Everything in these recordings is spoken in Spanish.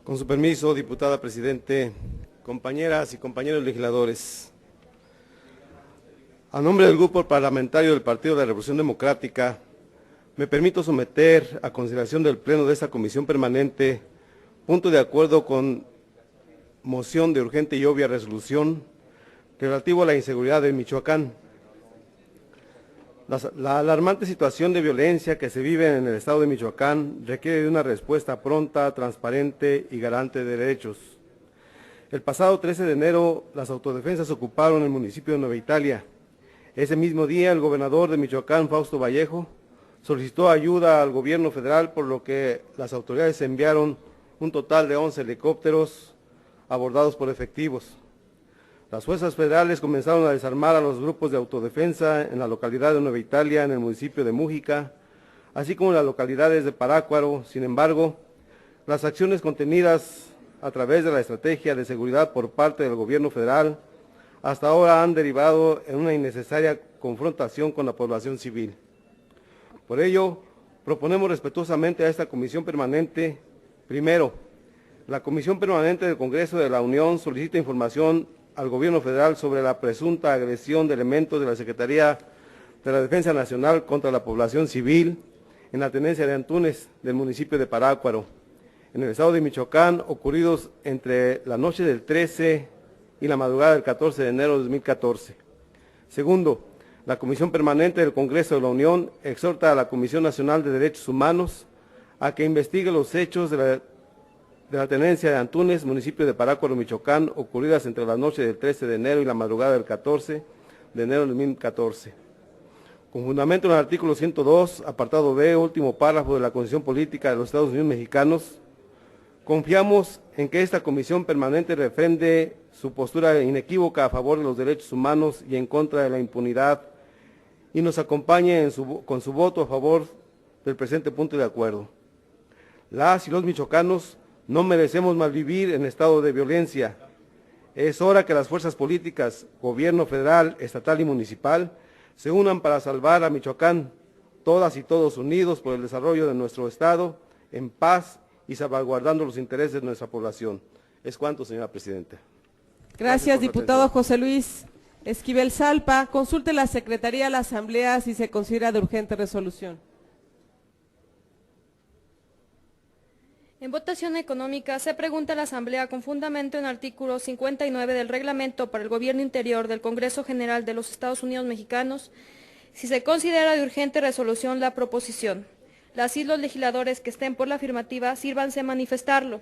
Con su permiso, diputada presidente, compañeras y compañeros legisladores, a nombre del Grupo Parlamentario del Partido de la Revolución Democrática, me permito someter a consideración del Pleno de esta Comisión Permanente, punto de acuerdo con moción de urgente y obvia resolución relativo a la inseguridad en Michoacán. La alarmante situación de violencia que se vive en el estado de Michoacán requiere de una respuesta pronta, transparente y garante de derechos. El pasado 13 de enero, las autodefensas ocuparon el municipio de Nueva Italia. Ese mismo día, el gobernador de Michoacán, Fausto Vallejo, solicitó ayuda al gobierno federal, por lo que las autoridades enviaron un total de 11 helicópteros abordados por efectivos. Las fuerzas federales comenzaron a desarmar a los grupos de autodefensa en la localidad de Nueva Italia, en el municipio de Mújica, así como en las localidades de Parácuaro. Sin embargo, las acciones contenidas a través de la estrategia de seguridad por parte del gobierno federal hasta ahora han derivado en una innecesaria confrontación con la población civil. Por ello, proponemos respetuosamente a esta Comisión Permanente, primero, la Comisión Permanente del Congreso de la Unión solicita información al Gobierno Federal sobre la presunta agresión de elementos de la Secretaría de la Defensa Nacional contra la población civil en la tenencia de Antunes del municipio de Parácuaro, en el estado de Michoacán, ocurridos entre la noche del 13 y la madrugada del 14 de enero de 2014. Segundo, la Comisión Permanente del Congreso de la Unión exhorta a la Comisión Nacional de Derechos Humanos a que investigue los hechos de la tenencia de Antunes, municipio de Parácuaro, Michoacán, ocurridas entre la noche del 13 de enero y la madrugada del 14 de enero de 2014. Con fundamento en el artículo 102, apartado B, último párrafo de la Constitución Política de los Estados Unidos Mexicanos, confiamos en que esta Comisión Permanente refrende su postura inequívoca a favor de los derechos humanos y en contra de la impunidad y nos acompañe con su voto a favor del presente punto de acuerdo. Las y los michoacanos no merecemos malvivir en estado de violencia. Es hora que las fuerzas políticas, gobierno federal, estatal y municipal, se unan para salvar a Michoacán, todas y todos unidos por el desarrollo de nuestro estado, en paz y salvaguardando los intereses de nuestra población. Es cuanto, señora presidenta. Gracias, diputado José Luis Esquivel Salpa. Consulte la Secretaría de la Asamblea si se considera de urgente resolución. En votación económica, se pregunta a la Asamblea con fundamento en el artículo 59 del Reglamento para el Gobierno Interior del Congreso General de los Estados Unidos Mexicanos si se considera de urgente resolución la proposición. Las y los legisladores que estén por la afirmativa, sírvanse a manifestarlo.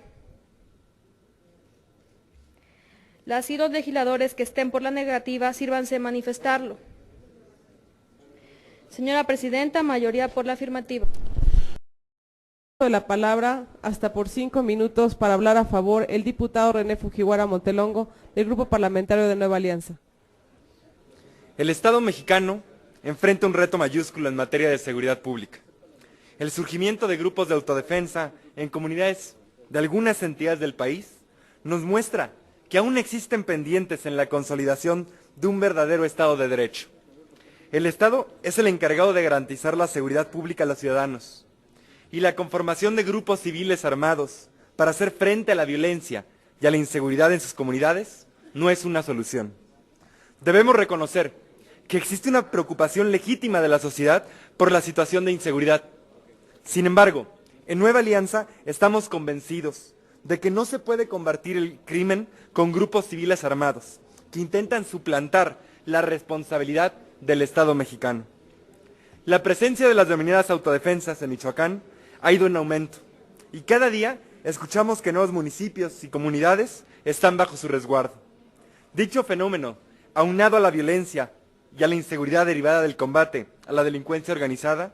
Las y los legisladores que estén por la negativa, sírvanse a manifestarlo. Señora Presidenta, mayoría por la afirmativa. De la palabra hasta por 5 minutos para hablar a favor el diputado René Fujiwara Montelongo del Grupo Parlamentario de Nueva Alianza. El Estado mexicano enfrenta un reto mayúsculo en materia de seguridad pública. El surgimiento de grupos de autodefensa en comunidades de algunas entidades del país nos muestra que aún existen pendientes en la consolidación de un verdadero Estado de Derecho. El Estado es el encargado de garantizar la seguridad pública a los ciudadanos, y la conformación de grupos civiles armados para hacer frente a la violencia y a la inseguridad en sus comunidades no es una solución. Debemos reconocer que existe una preocupación legítima de la sociedad por la situación de inseguridad. Sin embargo, en Nueva Alianza estamos convencidos de que no se puede combatir el crimen con grupos civiles armados que intentan suplantar la responsabilidad del Estado mexicano. La presencia de las denominadas autodefensas en Michoacán ha ido en aumento y cada día escuchamos que nuevos municipios y comunidades están bajo su resguardo. Dicho fenómeno, aunado a la violencia y a la inseguridad derivada del combate a la delincuencia organizada,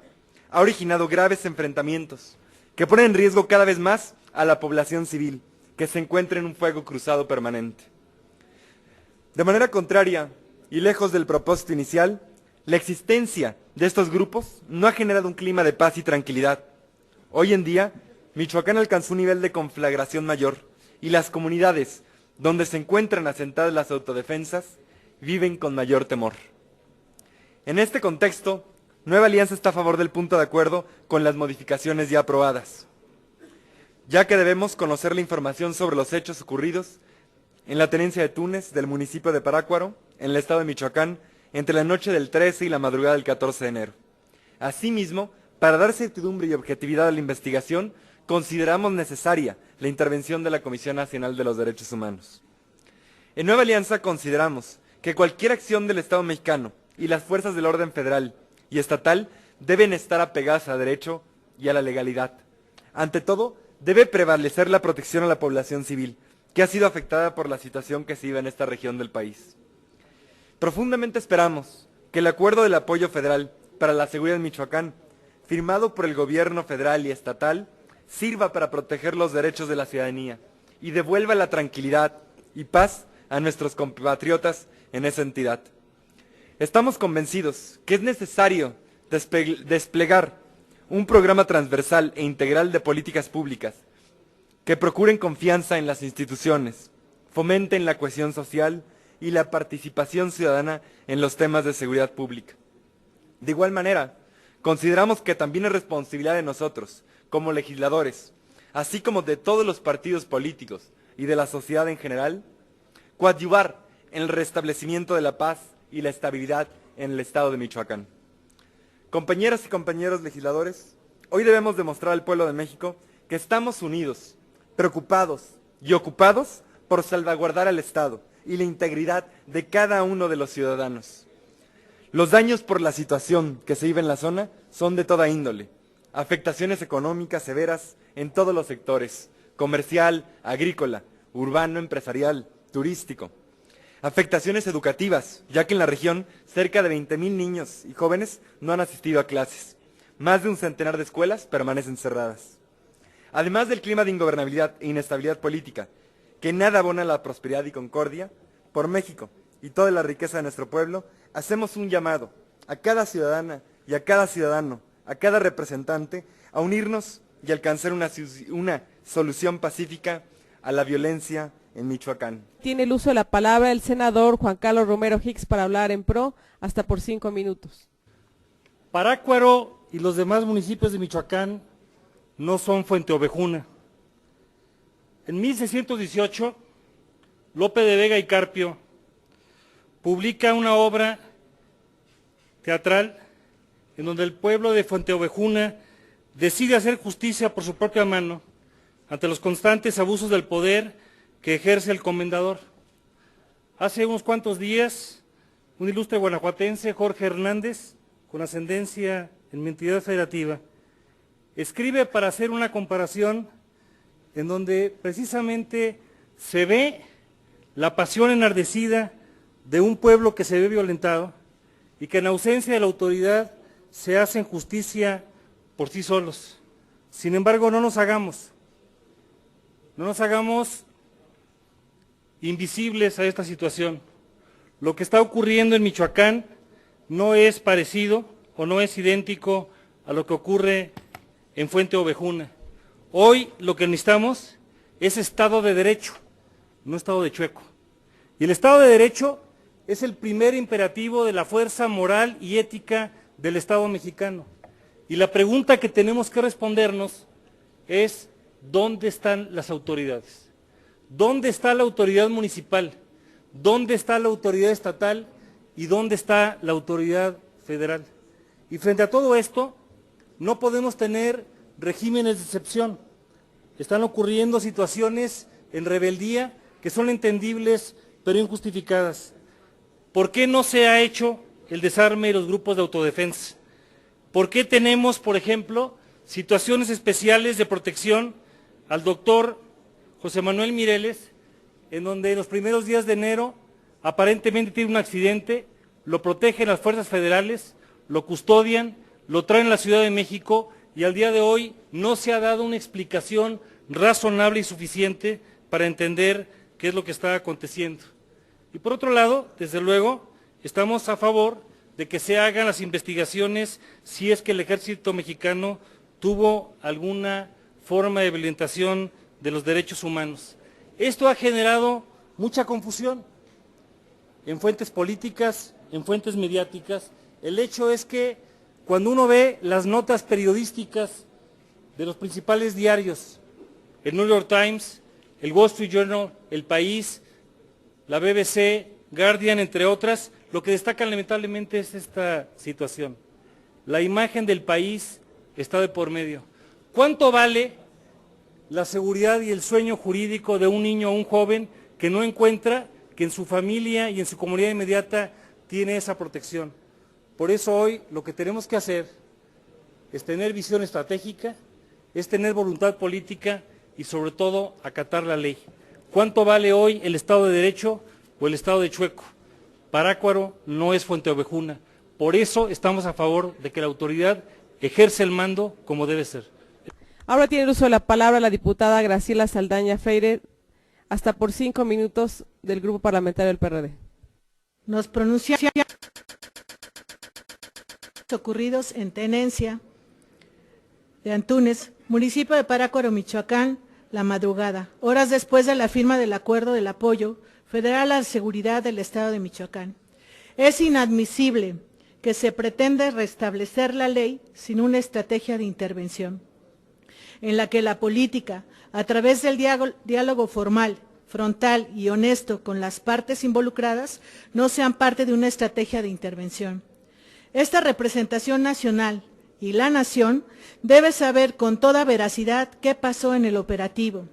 ha originado graves enfrentamientos que ponen en riesgo cada vez más a la población civil, que se encuentra en un fuego cruzado permanente. De manera contraria, y lejos del propósito inicial, la existencia de estos grupos no ha generado un clima de paz y tranquilidad. Hoy en día, Michoacán alcanzó un nivel de conflagración mayor y las comunidades donde se encuentran asentadas las autodefensas viven con mayor temor. En este contexto, Nueva Alianza está a favor del punto de acuerdo con las modificaciones ya aprobadas. ya que debemos conocer la información sobre los hechos ocurridos en la tenencia de Túnez del municipio de Parácuaro, en el estado de Michoacán, entre la noche del 13 y la madrugada del 14 de enero. Asimismo, para dar certidumbre y objetividad a la investigación, consideramos necesaria la intervención de la Comisión Nacional de los Derechos Humanos. En Nueva Alianza consideramos que cualquier acción del Estado mexicano y las fuerzas del orden federal y estatal deben estar apegadas a derecho y a la legalidad. Ante todo, debe prevalecer la protección a la población civil, que ha sido afectada por la situación que se vive en esta región del país. Profundamente esperamos que el acuerdo del apoyo federal para la seguridad en Michoacán, firmado por el gobierno federal y estatal, sirva para proteger los derechos de la ciudadanía y devuelva la tranquilidad y paz a nuestros compatriotas en esa entidad. Estamos convencidos que es necesario desplegar un programa transversal e integral de políticas públicas que procuren confianza en las instituciones, fomenten la cohesión social y la participación ciudadana en los temas de seguridad pública. De igual manera, consideramos que también es responsabilidad de nosotros, como legisladores, así como de todos los partidos políticos y de la sociedad en general, coadyuvar en el restablecimiento de la paz y la estabilidad en el estado de Michoacán. Compañeras y compañeros legisladores, hoy debemos demostrar al pueblo de México que estamos unidos, preocupados y ocupados por salvaguardar al Estado y la integridad de cada uno de los ciudadanos. Los daños por la situación que se vive en la zona son de toda índole, afectaciones económicas severas en todos los sectores, comercial, agrícola, urbano, empresarial, turístico. Afectaciones educativas, ya que en la región cerca de 20,000 niños y jóvenes no han asistido a clases. Más de un centenar de escuelas permanecen cerradas. Además del clima de ingobernabilidad e inestabilidad política, que nada abona la prosperidad y concordia, por México y toda la riqueza de nuestro pueblo, hacemos un llamado a cada ciudadana y a cada ciudadano, a cada representante, a unirnos y alcanzar una solución pacífica a la violencia en Michoacán. Tiene el uso de la palabra el senador Juan Carlos Romero Hicks para hablar en pro, hasta por 5 minutos. Parácuaro y los demás municipios de Michoacán no son Fuente Ovejuna. En 1618, Lope de Vega y Carpio publica una obra teatral en donde el pueblo de Fuente Ovejuna decide hacer justicia por su propia mano ante los constantes abusos del poder que ejerce el comendador. Hace unos cuantos días, un ilustre guanajuatense, Jorge Hernández, con ascendencia en mi entidad federativa, escribe para hacer una comparación en donde precisamente se ve la pasión enardecida de un pueblo que se ve violentado y que en ausencia de la autoridad se hacen justicia por sí solos. Sin embargo, no nos hagamos invisibles a esta situación. Lo que está ocurriendo en Michoacán no es parecido o no es idéntico a lo que ocurre en Fuente Ovejuna. Hoy lo que necesitamos es Estado de Derecho, no Estado de Chueco. Y el Estado de Derecho es el primer imperativo de la fuerza moral y ética del Estado mexicano. Y la pregunta que tenemos que respondernos es, ¿dónde están las autoridades? ¿Dónde está la autoridad municipal? ¿Dónde está la autoridad estatal? ¿Y dónde está la autoridad federal? Y frente a todo esto, no podemos tener regímenes de excepción. Están ocurriendo situaciones en rebeldía que son entendibles pero injustificadas. ¿Por qué no se ha hecho el desarme de los grupos de autodefensa? ¿Por qué tenemos, por ejemplo, situaciones especiales de protección al doctor José Manuel Mireles, en donde en los primeros días de enero aparentemente tiene un accidente, lo protegen las fuerzas federales, lo custodian, lo traen a la Ciudad de México y al día de hoy no se ha dado una explicación razonable y suficiente para entender qué es lo que está aconteciendo? Y por otro lado, desde luego, estamos a favor de que se hagan las investigaciones si es que el ejército mexicano tuvo alguna forma de violentación de los derechos humanos. Esto ha generado mucha confusión en fuentes políticas, en fuentes mediáticas. El hecho es que cuando uno ve las notas periodísticas de los principales diarios el New York Times, el Wall Street Journal, El País, la BBC, Guardian, entre otras, lo que destacan lamentablemente es esta situación. La imagen del país está de por medio. ¿Cuánto vale la seguridad y el sueño jurídico de un niño o un joven que no encuentra que en su familia y en su comunidad inmediata tiene esa protección? Por eso hoy lo que tenemos que hacer es tener visión estratégica, es tener voluntad política y sobre todo acatar la ley. ¿Cuánto vale hoy el Estado de Derecho o el Estado de Chueco? Parácuaro no es Fuente Ovejuna. Por eso estamos a favor de que la autoridad ejerce el mando como debe ser. Ahora tiene el uso de la palabra la diputada Graciela Saldaña Freire, hasta por 5 minutos, del Grupo Parlamentario del PRD. Nos pronunciamos ocurridos en Tenencia de Antunes, municipio de Parácuaro, Michoacán, la madrugada, horas después de la firma del acuerdo del apoyo federal a la seguridad del Estado de Michoacán. Es inadmisible que se pretenda restablecer la ley sin una estrategia de intervención, en la que la política, a través del diálogo formal, frontal y honesto con las partes involucradas, no sean parte de una estrategia de intervención. Esta representación nacional y la nación debe saber con toda veracidad qué pasó en el operativo,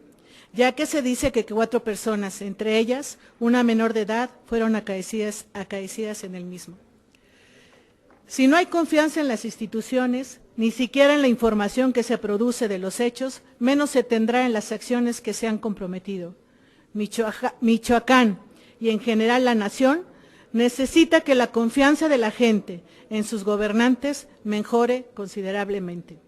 ya que se dice que 4 personas, entre ellas una menor de edad, fueron acaecidas en el mismo. Si no hay confianza en las instituciones, ni siquiera en la información que se produce de los hechos, menos se tendrá en las acciones que se han comprometido. Michoacán y en general la nación necesita que la confianza de la gente en sus gobernantes mejore considerablemente.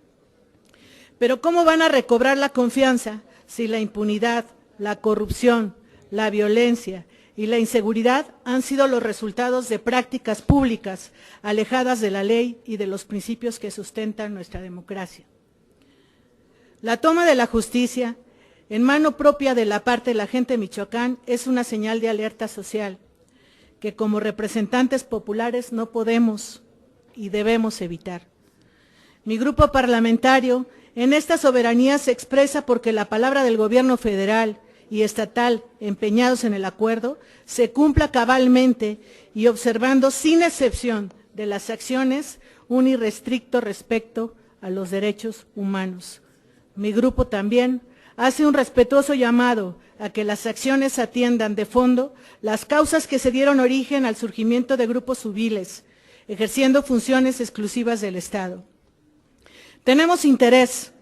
Pero ¿cómo van a recobrar la confianza si la impunidad, la corrupción, la violencia y la inseguridad han sido los resultados de prácticas públicas alejadas de la ley y de los principios que sustentan nuestra democracia? La toma de la justicia en mano propia de la parte de la gente de Michoacán es una señal de alerta social que como representantes populares no podemos y debemos evitar. Mi grupo parlamentario en esta soberanía se expresa porque la palabra del gobierno federal y estatal empeñados en el acuerdo se cumpla cabalmente y observando sin excepción de las acciones un irrestricto respeto a los derechos humanos. Mi grupo también hace un respetuoso llamado a que las acciones atiendan de fondo las causas que se dieron origen al surgimiento de grupos civiles, ejerciendo funciones exclusivas del Estado. Tenemos interés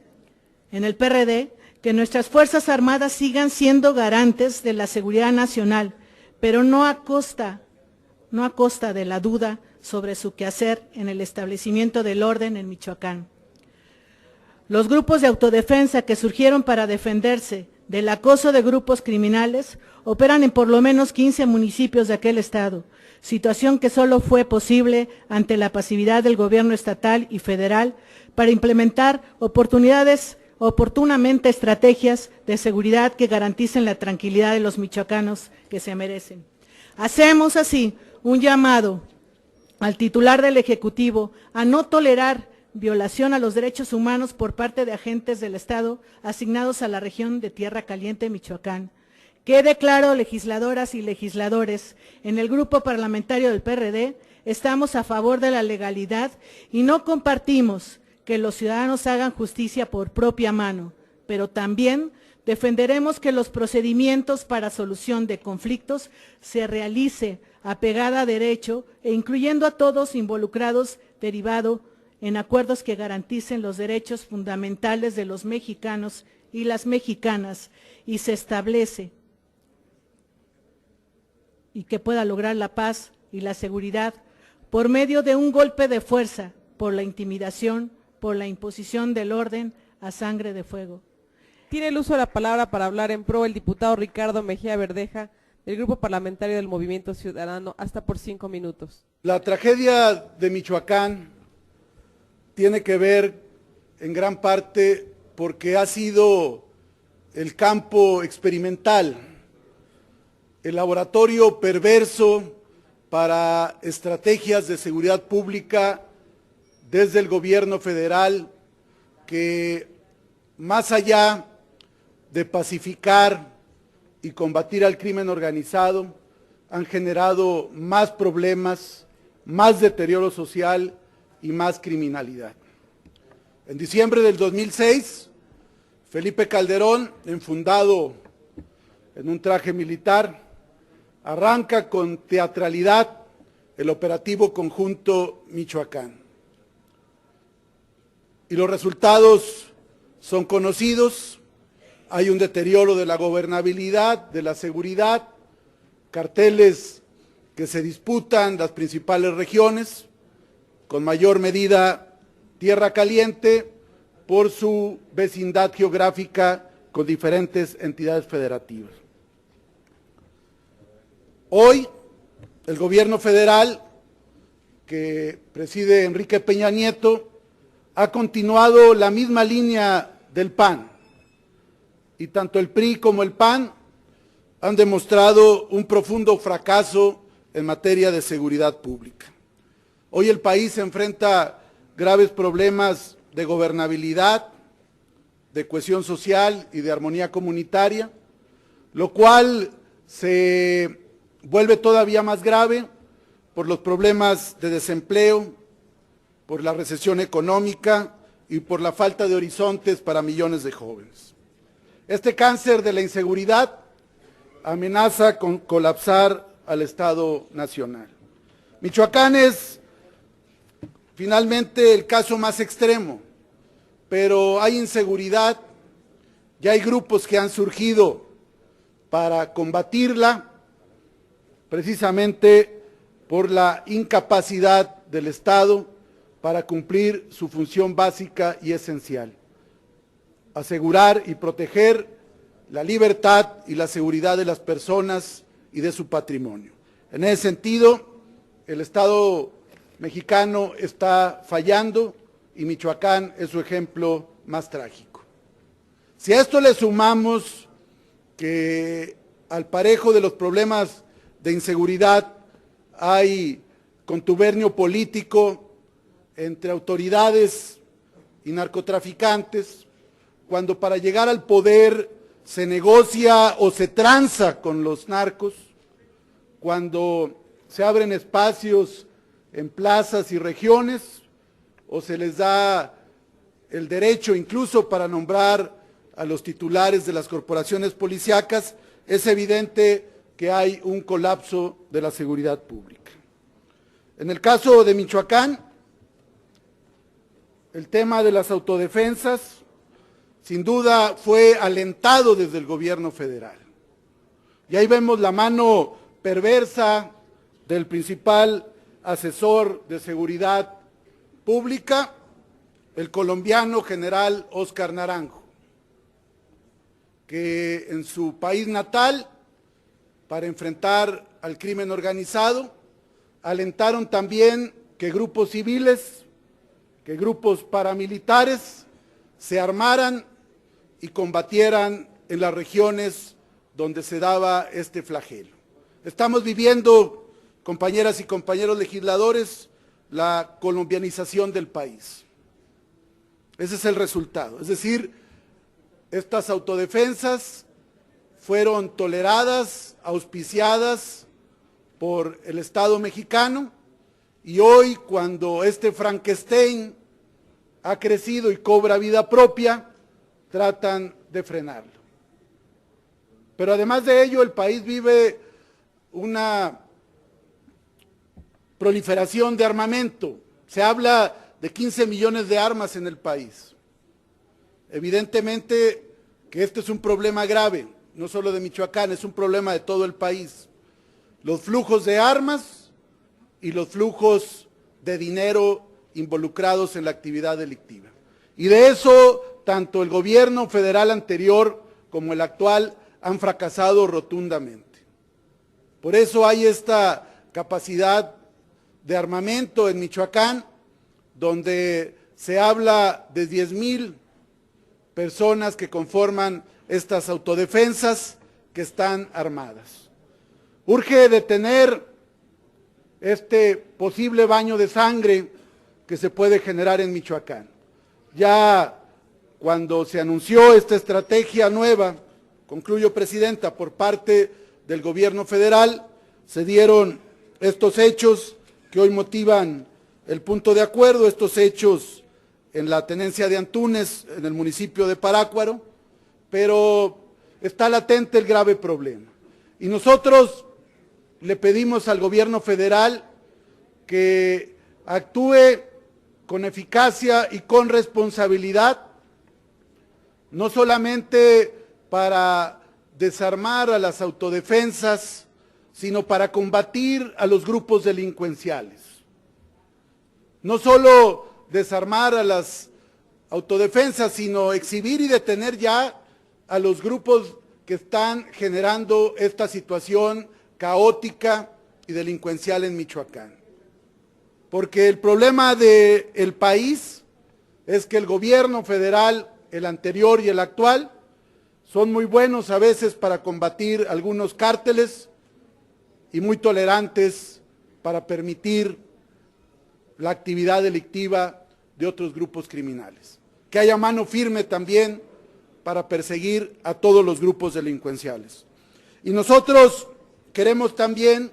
en el PRD que nuestras Fuerzas Armadas sigan siendo garantes de la seguridad nacional, pero no a costa de la duda sobre su quehacer en el establecimiento del orden en Michoacán. Los grupos de autodefensa que surgieron para defenderse del acoso de grupos criminales operan en por lo menos 15 municipios de aquel estado, situación que solo fue posible ante la pasividad del gobierno estatal y federal para implementar oportunamente estrategias de seguridad que garanticen la tranquilidad de los michoacanos que se merecen. Hacemos así un llamado al titular del Ejecutivo a no tolerar violación a los derechos humanos por parte de agentes del Estado asignados a la región de Tierra Caliente, Michoacán. Quede claro, legisladoras y legisladores, en el grupo parlamentario del PRD estamos a favor de la legalidad y no compartimos que los ciudadanos hagan justicia por propia mano, pero también defenderemos que los procedimientos para solución de conflictos se realice apegada a derecho e incluyendo a todos involucrados derivado en acuerdos que garanticen los derechos fundamentales de los mexicanos y las mexicanas y se establece y que pueda lograr la paz y la seguridad por medio de un golpe de fuerza, por la intimidación, por la imposición del orden a sangre de fuego. Tiene el uso de la palabra para hablar en pro el diputado Ricardo Mejía Verdeja, del Grupo Parlamentario del Movimiento Ciudadano, hasta por 5 minutos. La tragedia de Michoacán tiene que ver en gran parte porque ha sido el campo experimental, el laboratorio perverso para estrategias de seguridad pública desde el gobierno federal que más allá de pacificar y combatir al crimen organizado han generado más problemas, más deterioro social y más criminalidad. En diciembre del 2006, Felipe Calderón, enfundado en un traje militar, arranca con teatralidad el operativo conjunto Michoacán. Y los resultados son conocidos. Hay un deterioro de la gobernabilidad, de la seguridad, carteles que se disputan las principales regiones, con mayor medida Tierra Caliente, por su vecindad geográfica con diferentes entidades federativas. Hoy, el gobierno federal, que preside Enrique Peña Nieto, ha continuado la misma línea del PAN, y tanto el PRI como el PAN han demostrado un profundo fracaso en materia de seguridad pública. Hoy el país se enfrenta graves problemas de gobernabilidad, de cohesión social y de armonía comunitaria, lo cual se vuelve todavía más grave por los problemas de desempleo, por la recesión económica y por la falta de horizontes para millones de jóvenes. Este cáncer de la inseguridad amenaza con colapsar al Estado nacional. Michoacán es finalmente el caso más extremo, pero hay inseguridad, ya hay grupos que han surgido para combatirla, precisamente por la incapacidad del Estado para cumplir su función básica y esencial: asegurar y proteger la libertad y la seguridad de las personas y de su patrimonio. En ese sentido, el Estado mexicano está fallando y Michoacán es su ejemplo más trágico. Si a esto le sumamos que al parejo de los problemas de inseguridad hay contubernio político entre autoridades y narcotraficantes, cuando para llegar al poder se negocia o se tranza con los narcos, cuando se abren espacios en plazas y regiones, o se les da el derecho incluso para nombrar a los titulares de las corporaciones policíacas, es evidente que hay un colapso de la seguridad pública. En el caso de Michoacán, el tema de las autodefensas sin duda fue alentado desde el gobierno federal. Y ahí vemos la mano perversa del principal asesor de seguridad pública, el colombiano general Óscar Naranjo, que en su país natal, para enfrentar al crimen organizado, alentaron también que grupos civiles, que grupos paramilitares se armaran y combatieran en las regiones donde se daba este flagelo. Estamos viviendo, compañeras y compañeros legisladores, la colombianización del país. Ese es el resultado. Es decir, estas autodefensas fueron toleradas, auspiciadas por el Estado mexicano, y hoy, cuando este Frankenstein ha crecido y cobra vida propia, tratan de frenarlo. Pero además de ello, el país vive una proliferación de armamento. Se habla de 15 millones de armas en el país. Evidentemente que este es un problema grave, no solo de Michoacán, es un problema de todo el país. Los flujos de armas y los flujos de dinero involucrados en la actividad delictiva. Y de eso, tanto el gobierno federal anterior como el actual han fracasado rotundamente. Por eso hay esta capacidad de armamento en Michoacán, donde se habla de 10,000 personas que conforman estas autodefensas que están armadas. Urge detener este posible baño de sangre que se puede generar en Michoacán. Ya cuando se anunció esta estrategia nueva, concluyo, Presidenta, por parte del Gobierno federal, se dieron estos hechos que hoy motivan el punto de acuerdo, estos hechos en la tenencia de Antúnez, en el municipio de Parácuaro, pero está latente el grave problema. Y nosotros le pedimos al Gobierno federal que actúe con eficacia y con responsabilidad, no solamente para desarmar a las autodefensas, sino para combatir a los grupos delincuenciales. No solo desarmar a las autodefensas, sino exhibir y detener ya a los grupos que están generando esta situación caótica y delincuencial en Michoacán. Porque el problema del país es que el gobierno federal, el anterior y el actual, son muy buenos a veces para combatir algunos cárteles y muy tolerantes para permitir la actividad delictiva de otros grupos criminales. Que haya mano firme también para perseguir a todos los grupos delincuenciales. Y nosotros queremos también,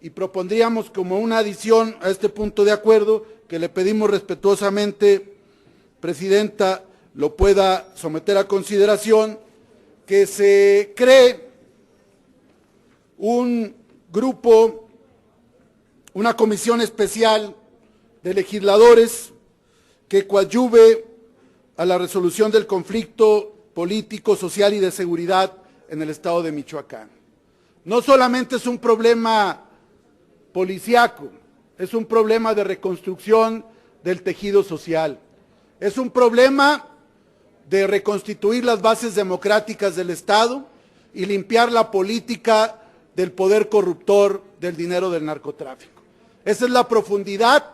y propondríamos como una adición a este punto de acuerdo, que le pedimos respetuosamente, Presidenta, lo pueda someter a consideración, que se cree un grupo, una comisión especial de legisladores que coadyuve a la resolución del conflicto político, social y de seguridad en el estado de Michoacán. No solamente es un problema policíaco, es un problema de reconstrucción del tejido social, es un problema de reconstituir las bases democráticas del Estado y limpiar la política del poder corruptor del dinero del narcotráfico. Esa es la profundidad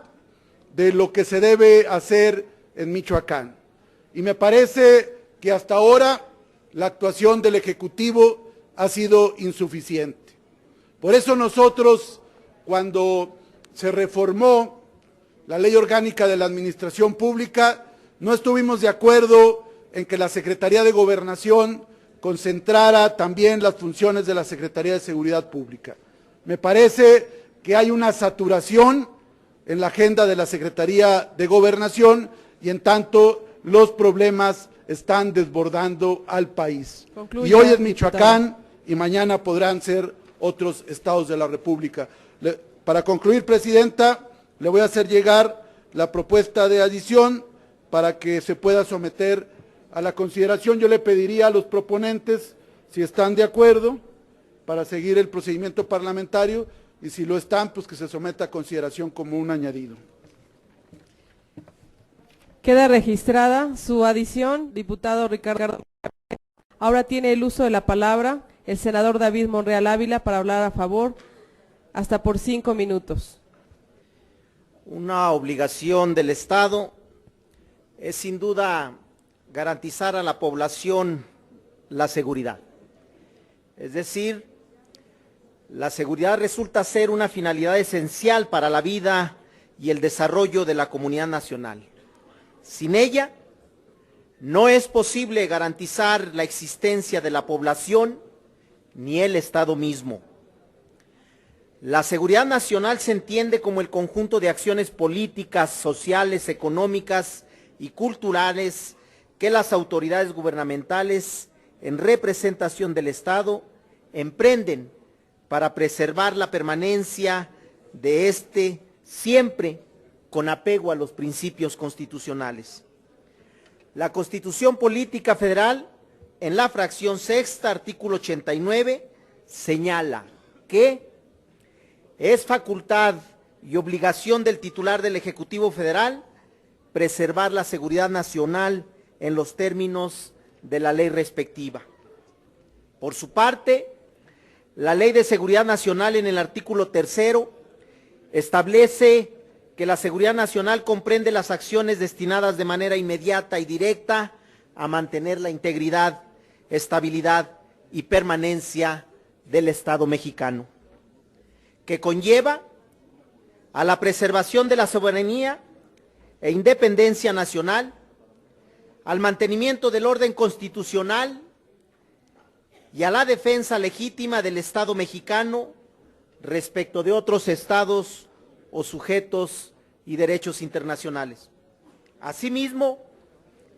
de lo que se debe hacer en Michoacán. Y me parece que hasta ahora la actuación del Ejecutivo ha sido insuficiente. Por eso nosotros, cuando se reformó la Ley Orgánica de la Administración Pública, no estuvimos de acuerdo en que la Secretaría de Gobernación concentrara también las funciones de la Secretaría de Seguridad Pública. Me parece que hay una saturación en la agenda de la Secretaría de Gobernación y en tanto los problemas están desbordando al país. Concluya, y hoy es Michoacán diputado. Y mañana podrán ser otros estados de la República. Para concluir, Presidenta, le voy a hacer llegar la propuesta de adición para que se pueda someter a la consideración. Yo le pediría a los proponentes, si están de acuerdo, para seguir el procedimiento parlamentario, y si lo están, pues que se someta a consideración como un añadido. Queda registrada su adición, diputado Ricardo. Ahora tiene el uso de la palabra el senador David Monreal Ávila para hablar a favor, hasta por 5 minutos. Una obligación del Estado es sin duda garantizar a la población la seguridad. Es decir, la seguridad resulta ser una finalidad esencial para la vida y el desarrollo de la comunidad nacional. Sin ella, no es posible garantizar la existencia de la población ni el Estado mismo. La seguridad nacional se entiende como el conjunto de acciones políticas, sociales, económicas y culturales que las autoridades gubernamentales, en representación del Estado, emprenden para preservar la permanencia de éste siempre con apego a los principios constitucionales. La Constitución Política Federal, en la fracción sexta, artículo 89, señala que es facultad y obligación del titular del Ejecutivo Federal preservar la seguridad nacional en los términos de la ley respectiva. Por su parte, la Ley de Seguridad Nacional en el artículo tercero establece que la seguridad nacional comprende las acciones destinadas de manera inmediata y directa a mantener la integridad, estabilidad y permanencia del Estado mexicano, que conlleva a la preservación de la soberanía e independencia nacional, al mantenimiento del orden constitucional y a la defensa legítima del Estado mexicano respecto de otros estados o sujetos y derechos internacionales. Asimismo,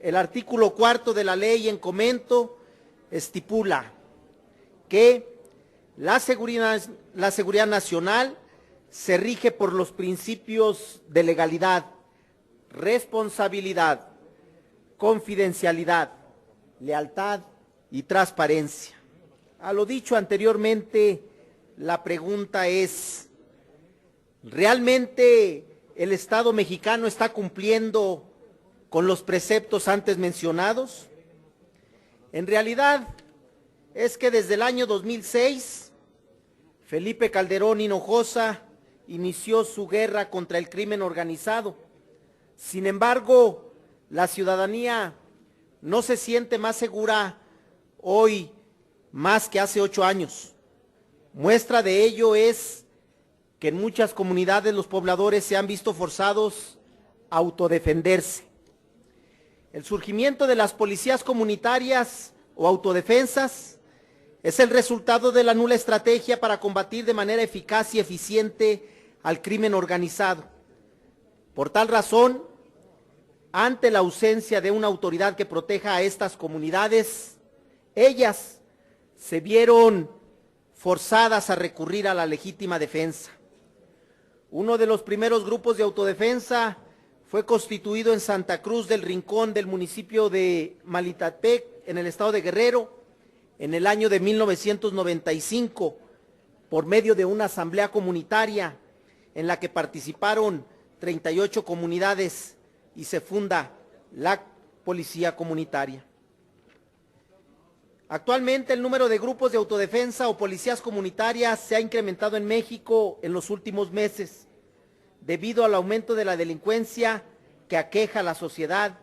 el artículo 4 de la ley en comento estipula que la seguridad nacional se rige por los principios de legalidad, responsabilidad, confidencialidad, lealtad y transparencia. A lo dicho anteriormente, la pregunta es, ¿realmente el Estado mexicano está cumpliendo con los preceptos antes mencionados? En realidad, es que desde el año 2006, Felipe Calderón Hinojosa inició su guerra contra el crimen organizado. Sin embargo, la ciudadanía no se siente más segura hoy más que hace 8 años. Muestra de ello es que en muchas comunidades los pobladores se han visto forzados a autodefenderse. El surgimiento de las policías comunitarias o autodefensas es el resultado de la nula estrategia para combatir de manera eficaz y eficiente al crimen organizado. Por tal razón, ante la ausencia de una autoridad que proteja a estas comunidades, ellas se vieron forzadas a recurrir a la legítima defensa. Uno de los primeros grupos de autodefensa fue constituido en Santa Cruz del Rincón del municipio de Malitapec, en el estado de Guerrero, en el año de 1995, por medio de una asamblea comunitaria en la que participaron 38 comunidades y se funda la Policía Comunitaria. Actualmente el número de grupos de autodefensa o policías comunitarias se ha incrementado en México en los últimos meses, debido al aumento de la delincuencia que aqueja a la sociedad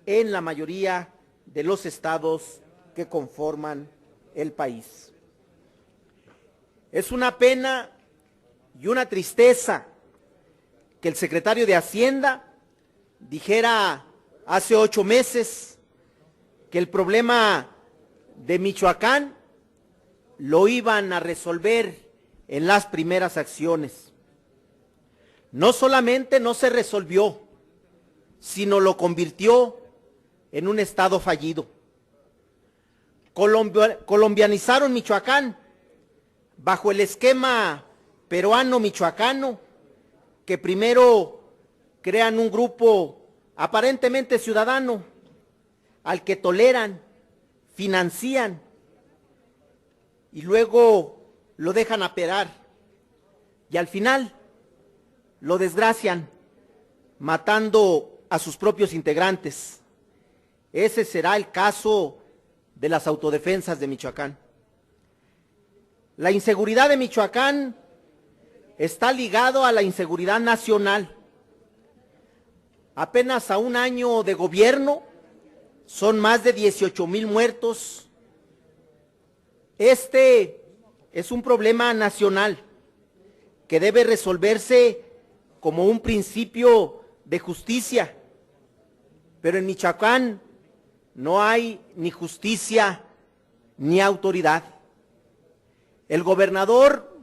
en la mayoría de los estados que conforman el país. Es una pena y una tristeza que el secretario de Hacienda dijera hace 8 meses que el problema de Michoacán lo iban a resolver en las primeras acciones. No solamente no se resolvió, sino lo convirtió en un estado fallido. Colombianizaron Michoacán bajo el esquema peruano-michoacano, que primero crean un grupo aparentemente ciudadano, al que toleran, financian y luego lo dejan operar y al final lo desgracian matando a sus propios integrantes. Ese será el caso de las autodefensas de Michoacán. La inseguridad de Michoacán está ligado a la inseguridad nacional. Apenas a 1 año de gobierno son más de 18,000 muertos. Este es un problema nacional que debe resolverse como un principio de justicia, pero en Michoacán no hay ni justicia ni autoridad. El gobernador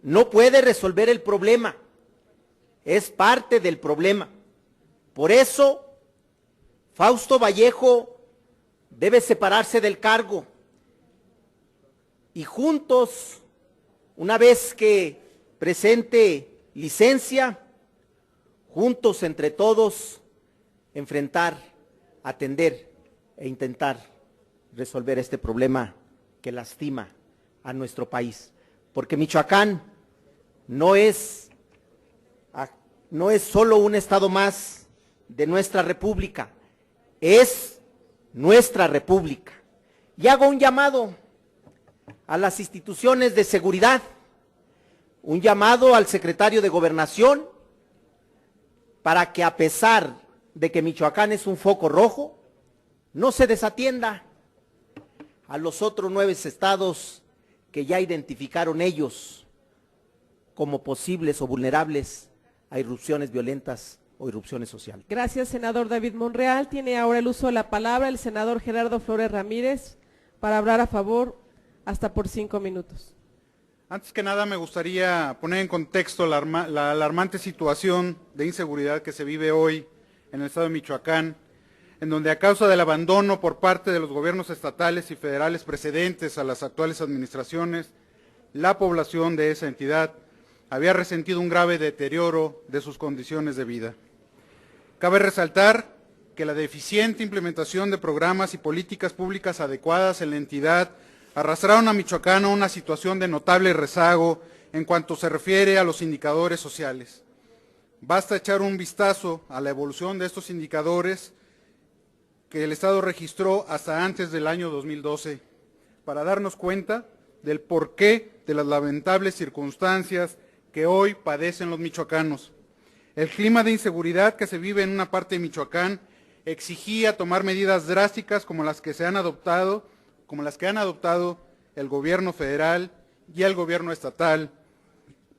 no puede resolver el problema, es parte del problema. Por eso, Fausto Vallejo debe separarse del cargo y juntos, una vez que presente licencia, juntos entre todos, enfrentar, atender e intentar resolver este problema que lastima a nuestro país. Porque Michoacán no es solo un estado más de nuestra república, es nuestra república. Y hago un llamado a las instituciones de seguridad, un llamado al secretario de Gobernación, para que a pesar de que Michoacán es un foco rojo, no se desatienda a los otros 9 estados que ya identificaron ellos como posibles o vulnerables a irrupciones violentas o irrupciones sociales. Gracias, senador David Monreal. Tiene ahora el uso de la palabra el senador Gerardo Flores Ramírez para hablar a favor hasta por 5 minutos. Antes que nada me gustaría poner en contexto la alarmante situación de inseguridad que se vive hoy en el estado de Michoacán, en donde a causa del abandono por parte de los gobiernos estatales y federales precedentes a las actuales administraciones, la población de esa entidad había resentido un grave deterioro de sus condiciones de vida. Cabe resaltar que la deficiente implementación de programas y políticas públicas adecuadas en la entidad arrastraron a Michoacán a una situación de notable rezago en cuanto se refiere a los indicadores sociales. Basta echar un vistazo a la evolución de estos indicadores que el Estado registró hasta antes del año 2012 para darnos cuenta del porqué de las lamentables circunstancias que hoy padecen los michoacanos. El clima de inseguridad que se vive en una parte de Michoacán exigía tomar medidas drásticas como las que han adoptado el gobierno federal y el gobierno estatal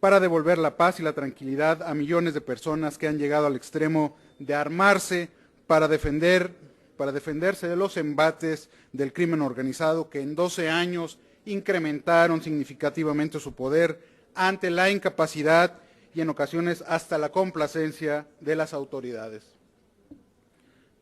para devolver la paz y la tranquilidad a millones de personas que han llegado al extremo de armarse para defenderse de los embates del crimen organizado que en 12 años incrementaron significativamente su poder ante la incapacidad y en ocasiones hasta la complacencia de las autoridades.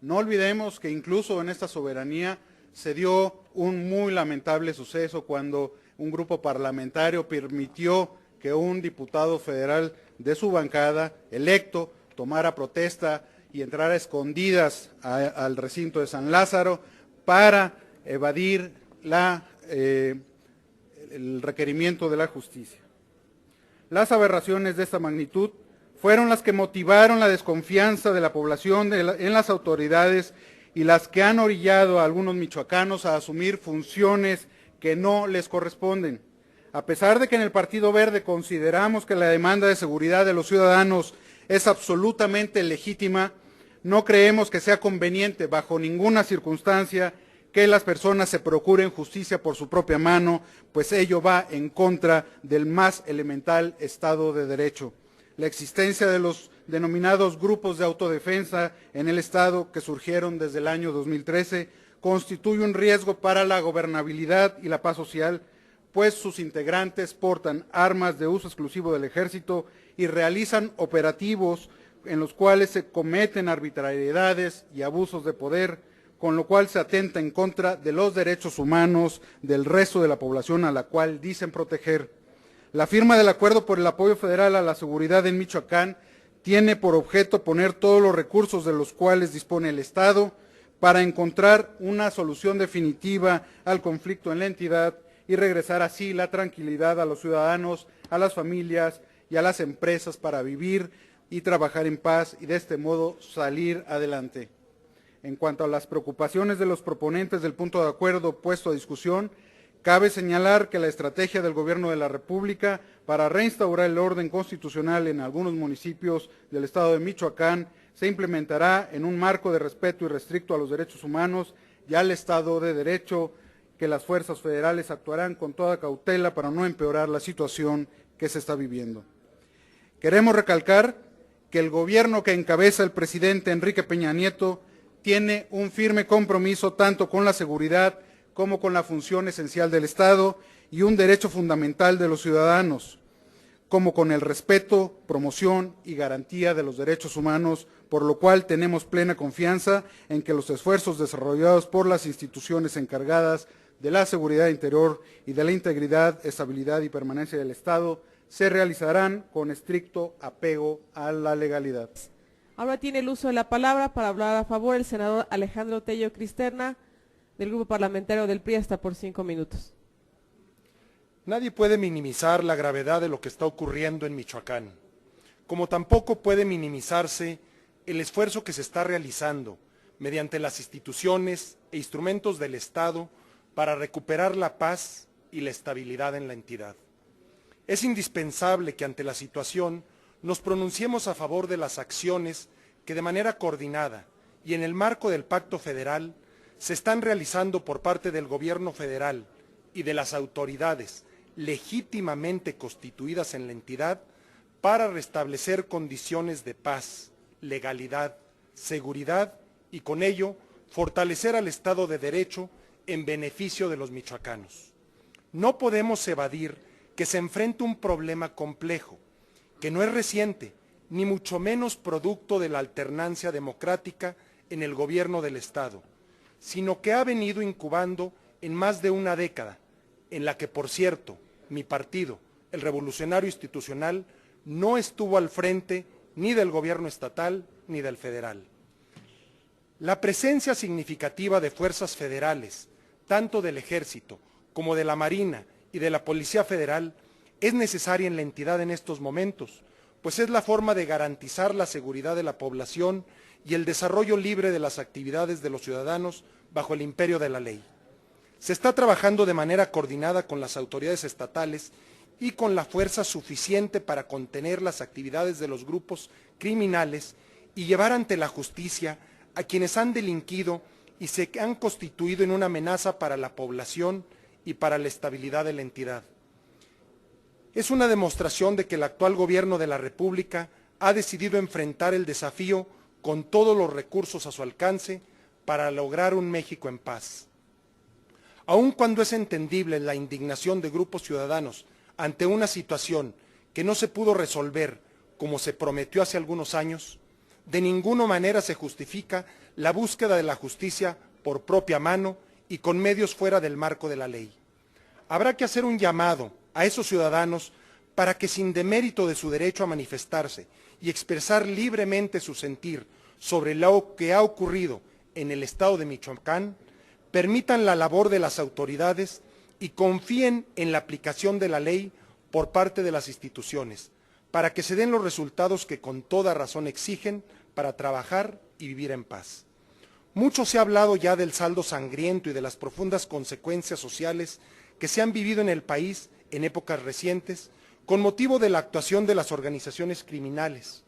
No olvidemos que incluso en esta soberanía se dio un muy lamentable suceso cuando un grupo parlamentario permitió que un diputado federal de su bancada, electo, tomara protesta y entrara a escondidas al recinto de San Lázaro para evadir el requerimiento de la justicia. Las aberraciones de esta magnitud fueron las que motivaron la desconfianza de la población en las autoridades y las que han orillado a algunos michoacanos a asumir funciones que no les corresponden. A pesar de que en el Partido Verde consideramos que la demanda de seguridad de los ciudadanos es absolutamente legítima, no creemos que sea conveniente bajo ninguna circunstancia que las personas se procuren justicia por su propia mano, pues ello va en contra del más elemental Estado de Derecho. La existencia de los denominados grupos de autodefensa en el Estado que surgieron desde el año 2013 constituye un riesgo para la gobernabilidad y la paz social, pues sus integrantes portan armas de uso exclusivo del Ejército y realizan operativos en los cuales se cometen arbitrariedades y abusos de poder, con lo cual se atenta en contra de los derechos humanos del resto de la población a la cual dicen proteger. La firma del acuerdo por el apoyo federal a la seguridad en Michoacán tiene por objeto poner todos los recursos de los cuales dispone el Estado para encontrar una solución definitiva al conflicto en la entidad y regresar así la tranquilidad a los ciudadanos, a las familias y a las empresas para vivir y trabajar en paz y de este modo salir adelante. En cuanto a las preocupaciones de los proponentes del punto de acuerdo puesto a discusión, cabe señalar que la estrategia del Gobierno de la República para reinstaurar el orden constitucional en algunos municipios del estado de Michoacán se implementará en un marco de respeto irrestricto a los derechos humanos y al Estado de Derecho, que las fuerzas federales actuarán con toda cautela para no empeorar la situación que se está viviendo. Queremos recalcar que el gobierno que encabeza el presidente Enrique Peña Nieto tiene un firme compromiso tanto con la seguridad como con la función esencial del Estado y un derecho fundamental de los ciudadanos, como con el respeto, promoción y garantía de los derechos humanos, por lo cual tenemos plena confianza en que los esfuerzos desarrollados por las instituciones encargadas de la seguridad interior y de la integridad, estabilidad y permanencia del Estado se realizarán con estricto apego a la legalidad. Ahora tiene el uso de la palabra para hablar a favor el senador Alejandro Tello Cristerna, del Grupo Parlamentario del PRI, hasta por 5 minutos. Nadie puede minimizar la gravedad de lo que está ocurriendo en Michoacán, como tampoco puede minimizarse el esfuerzo que se está realizando mediante las instituciones e instrumentos del Estado para recuperar la paz y la estabilidad en la entidad. Es indispensable que ante la situación nos pronunciemos a favor de las acciones que de manera coordinada y en el marco del Pacto Federal se están realizando por parte del Gobierno federal y de las autoridades legítimamente constituidas en la entidad para restablecer condiciones de paz, legalidad, seguridad y con ello fortalecer al Estado de Derecho en beneficio de los michoacanos. No podemos evadir que se enfrenta un problema complejo, que no es reciente, ni mucho menos producto de la alternancia democrática en el gobierno del Estado, sino que ha venido incubando en más de una década, en la que, por cierto, mi partido, el Revolucionario Institucional, no estuvo al frente ni del gobierno estatal ni del federal. La presencia significativa de fuerzas federales, tanto del Ejército como de la Marina y de la Policía Federal, es necesaria en la entidad en estos momentos, pues es la forma de garantizar la seguridad de la población y el desarrollo libre de las actividades de los ciudadanos bajo el imperio de la ley. Se está trabajando de manera coordinada con las autoridades estatales y con la fuerza suficiente para contener las actividades de los grupos criminales y llevar ante la justicia a quienes han delinquido y se han constituido en una amenaza para la población y para la estabilidad de la entidad. Es una demostración de que el actual gobierno de la República ha decidido enfrentar el desafío con todos los recursos a su alcance para lograr un México en paz. Aun cuando es entendible la indignación de grupos ciudadanos ante una situación que no se pudo resolver como se prometió hace algunos años, de ninguna manera se justifica la búsqueda de la justicia por propia mano y con medios fuera del marco de la ley. Habrá que hacer un llamado a esos ciudadanos para que, sin demérito de su derecho a manifestarse y expresar libremente su sentir sobre lo que ha ocurrido en el estado de Michoacán, permitan la labor de las autoridades y confíen en la aplicación de la ley por parte de las instituciones, para que se den los resultados que con toda razón exigen para trabajar y vivir en paz. Mucho se ha hablado ya del saldo sangriento y de las profundas consecuencias sociales que se han vivido en el país en épocas recientes con motivo de la actuación de las organizaciones criminales,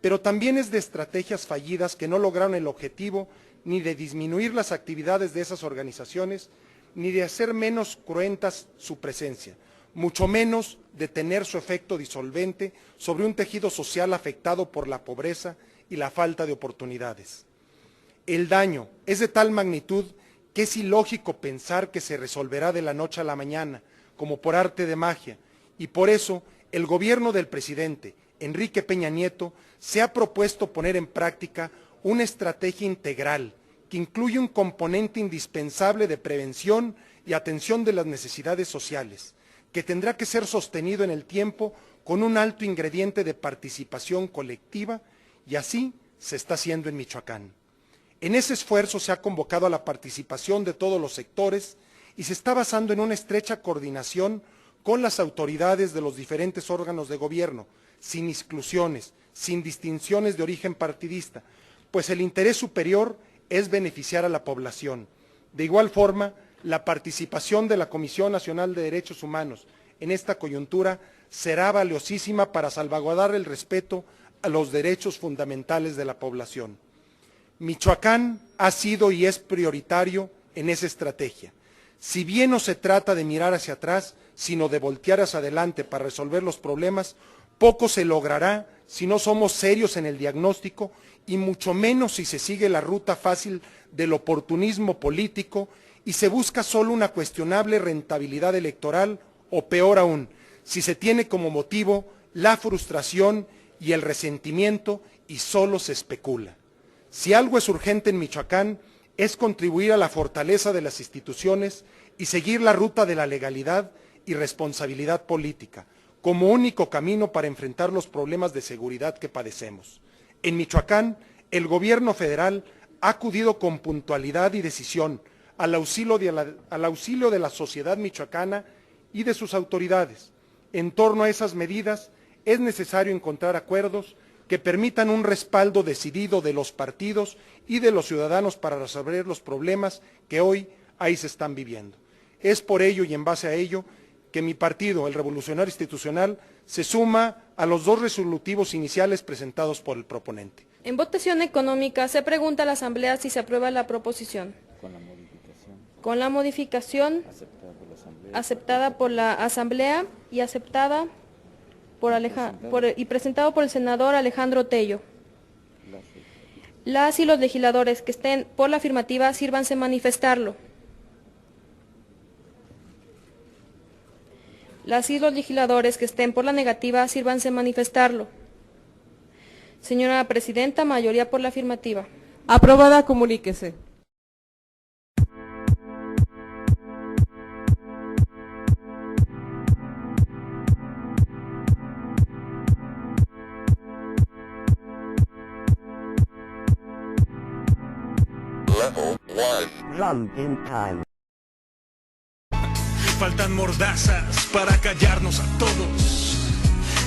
pero también es de estrategias fallidas que no lograron el objetivo ni de disminuir las actividades de esas organizaciones, ni de hacer menos cruentas su presencia, mucho menos de tener su efecto disolvente sobre un tejido social afectado por la pobreza y la falta de oportunidades. El daño es de tal magnitud que es ilógico pensar que se resolverá de la noche a la mañana, como por arte de magia, y por eso el gobierno del presidente Enrique Peña Nieto se ha propuesto poner en práctica una estrategia integral que incluye un componente indispensable de prevención y atención de las necesidades sociales, que tendrá que ser sostenido en el tiempo con un alto ingrediente de participación colectiva, y así se está haciendo en Michoacán. En ese esfuerzo se ha convocado a la participación de todos los sectores y se está basando en una estrecha coordinación con las autoridades de los diferentes órganos de gobierno, sin exclusiones, sin distinciones de origen partidista, pues el interés superior es beneficiar a la población. De igual forma, la participación de la Comisión Nacional de Derechos Humanos en esta coyuntura será valiosísima para salvaguardar el respeto a los derechos fundamentales de la población. Michoacán ha sido y es prioritario en esa estrategia. Si bien no se trata de mirar hacia atrás, sino de voltear hacia adelante para resolver los problemas, poco se logrará si no somos serios en el diagnóstico y mucho menos si se sigue la ruta fácil del oportunismo político y se busca solo una cuestionable rentabilidad electoral o peor aún, si se tiene como motivo la frustración y el resentimiento y solo se especula. Si algo es urgente en Michoacán es contribuir a la fortaleza de las instituciones y seguir la ruta de la legalidad y responsabilidad política, como único camino para enfrentar los problemas de seguridad que padecemos. En Michoacán, el gobierno federal ha acudido con puntualidad y decisión al auxilio de la sociedad michoacana y de sus autoridades. En torno a esas medidas es necesario encontrar acuerdos que permitan un respaldo decidido de los partidos y de los ciudadanos para resolver los problemas que hoy ahí se están viviendo. Es por ello y en base a ello que mi partido, el Revolucionario Institucional, se suma a los dos resolutivos iniciales presentados por el proponente. En votación económica se pregunta a la Asamblea si se aprueba la proposición. Con la modificación aceptada por la Asamblea y aceptada por y presentado por el senador Alejandro Tello. Las y los legisladores que estén por la afirmativa, sírvanse manifestarlo. Las y los legisladores que estén por la negativa, sírvanse manifestarlo. Señora Presidenta, mayoría por la afirmativa. Aprobada, comuníquese. Level 1. Run in time. Faltan mordazas para callarnos a todos.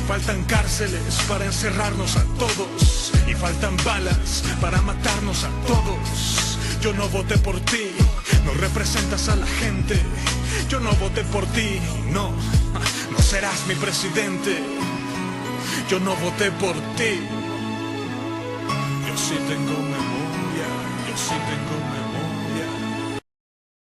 Faltan cárceles para encerrarnos a todos. Y faltan balas para matarnos a todos. Yo no voté por ti, no representas a la gente. Yo no voté por ti, no serás mi presidente. Yo no voté por ti. Yo sí tengo memoria, yo sí tengo